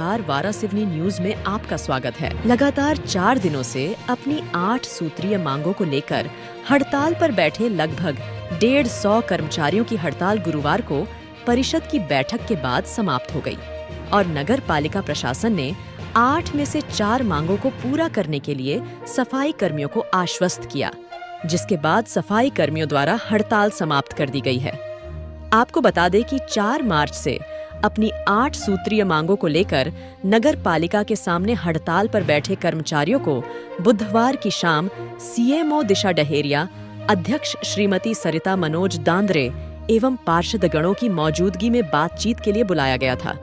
नमस्कार, वारासिवनी न्यूज में आपका स्वागत है। लगातार 4 दिनों से अपनी 8 सूत्रीय मांगों को लेकर हड़ताल पर बैठे लगभग 150 कर्मचारियों की हड़ताल गुरुवार को परिषद की बैठक के बाद समाप्त हो गई और नगर पालिका प्रशासन ने 8 में से 4 मांगों को पूरा करने के लिए सफाई कर्मियों को आश्वस्त किया, जिसके बाद सफाई कर्मियों द्वारा हड़ताल समाप्त कर दी गई है। आपको बता दें कि 4 मार्च से अपनी 8 सूत्रीय मांगों को लेकर नगर पालिका के सामने हड़ताल पर बैठे कर्मचारियों को बुधवार की शाम सीएमओ दिशा डहेरिया, अध्यक्ष श्रीमती सरिता मनोज दांद्रे एवं पार्षदगणों की मौजूदगी में बातचीत के लिए बुलाया गया था,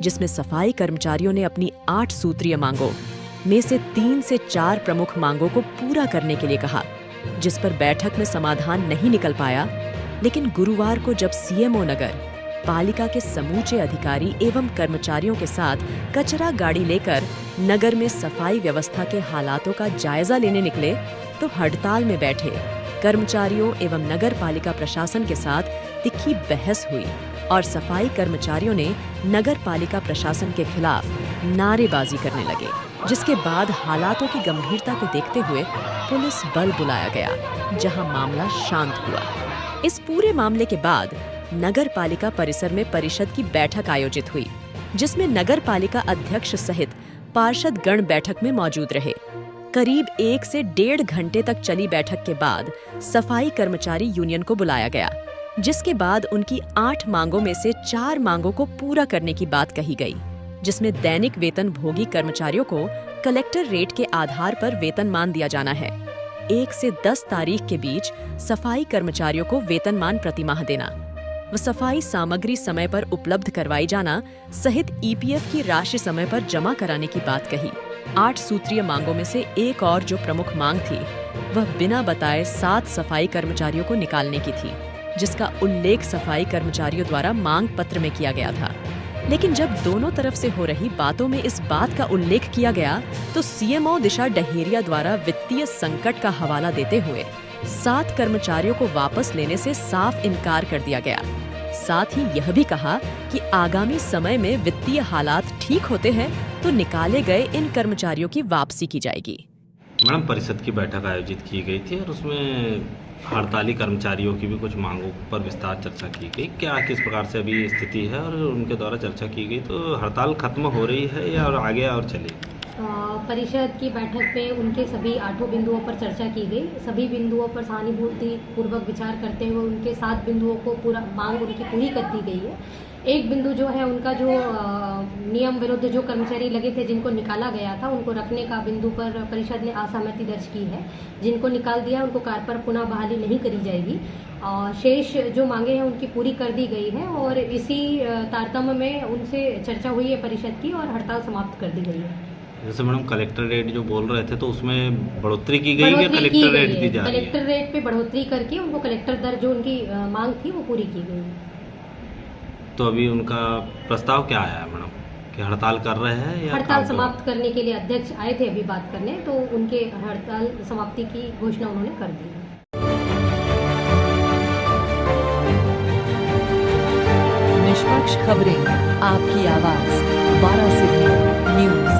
जिसमें सफाई कर्मचारियों ने अपनी 8 सूत्रीय मांगों में से 3 से 4 प्रमुख मांगों को पूरा करने के लिए कहा, जिस पर बैठक में समाधान नहीं निकल पाया। लेकिन गुरुवार को जब सीएमओ नगर पालिका के समूचे अधिकारी एवं कर्मचारियों के साथ कचरा गाड़ी लेकर नगर में सफाई व्यवस्था के हालातों का जायजा लेने निकले, तो हड़ताल में बैठे कर्मचारियों एवं नगर पालिका प्रशासन के साथ तिखी बहस हुई और सफाई कर्मचारियों ने नगर पालिका प्रशासन के खिलाफ नारेबाजी करने लगे, जिसके बाद हालातों की गंभीरता को देखते हुए पुलिस बल बुलाया गया, जहां मामला शांत हुआ। इस पूरे मामले के बाद नगर पालिका परिसर में परिषद की बैठक आयोजित हुई, जिसमें नगर पालिका अध्यक्ष सहित पार्षद गण बैठक में मौजूद रहे। करीब 1 से 1.5 घंटे तक चली बैठक के बाद सफाई कर्मचारी यूनियन को बुलाया गया, जिसके बाद उनकी 8 मांगों में से 4 मांगों को पूरा करने की बात कही गई, जिसमें दैनिक वेतन भोगी कर्मचारियों को कलेक्टर रेट के आधार पर वेतनमान दिया जाना है। 1 से 10 तारीख के बीच सफाई कर्मचारियों को वेतनमान प्रतिमाह देना व सफाई सामग्री समय पर उपलब्ध करवाई जाना सहित ईपीएफ की राशि समय पर जमा कराने की बात कही। 8 सूत्रीय मांगों में से एक और जो प्रमुख मांग थी, वह बिना बताए 7 सफाई कर्मचारियों को निकालने की थी, जिसका उल्लेख सफाई कर्मचारियों द्वारा मांग पत्र में किया गया था। लेकिन जब दोनों तरफ से हो रही बातों में इस बात का उल्लेख किया गया, तो सीएमओ दिशा डहेरिया द्वारा वित्तीय संकट का हवाला देते हुए 7 कर्मचारियों को वापस लेने से साफ इनकार कर दिया गया। साथ ही यह भी कहा कि आगामी समय में वित्तीय हालात ठीक होते हैं तो निकाले गए इन कर्मचारियों की वापसी की जाएगी। मैडम, परिषद की बैठक आयोजित की गई थी और उसमें हड़ताली कर्मचारियों की भी कुछ मांगों पर विस्तार चर्चा की गई। क्या किस प्रकार से अभी स्थिति है और उनके द्वारा चर्चा की गई, तो हड़ताल खत्म हो रही है या और आगे और चलेगी? परिषद की बैठक में उनके सभी 8 बिंदुओं पर चर्चा की गई। सभी बिंदुओं पर सहानुभूति पूर्वक विचार करते हुए उनके 7 बिंदुओं को पूरा मांग उनकी पूरी कर दी गई है। एक बिंदु जो है उनका जो नियम विरुद्ध जो कर्मचारी लगे थे जिनको निकाला गया था, उनको रखने का बिंदु पर परिषद ने असहमति दर्ज की है। जिनको निकाल दिया उनको कार्य पर पुनः बहाली नहीं करी जाएगी। शेष जो मांगे हैं उनकी पूरी कर दी गई है और इसी तारतम्य में उनसे चर्चा हुई है परिषद की और हड़ताल समाप्त कर दी गई है। जैसे मैडम कलेक्टर रेट जो बोल रहे थे, तो उसमें बढ़ोतरी की गई है, कलेक्टर रेट दी जा रही है? कलेक्टर रेट पे बढ़ोतरी करके उनको कलेक्टर दर जो उनकी मांग थी वो पूरी की गई। तो अभी उनका प्रस्ताव क्या आया है मैडम, कि हड़ताल कर रहे हैं या हड़ताल समाप्त करने के लिए अध्यक्ष आए थे अभी बात करने, तो उनके हड़ताल समाप्ति की घोषणा उन्होंने कर दी है। निष्पक्ष खबरें, आपकी आवाज, वारासिवनी न्यूज।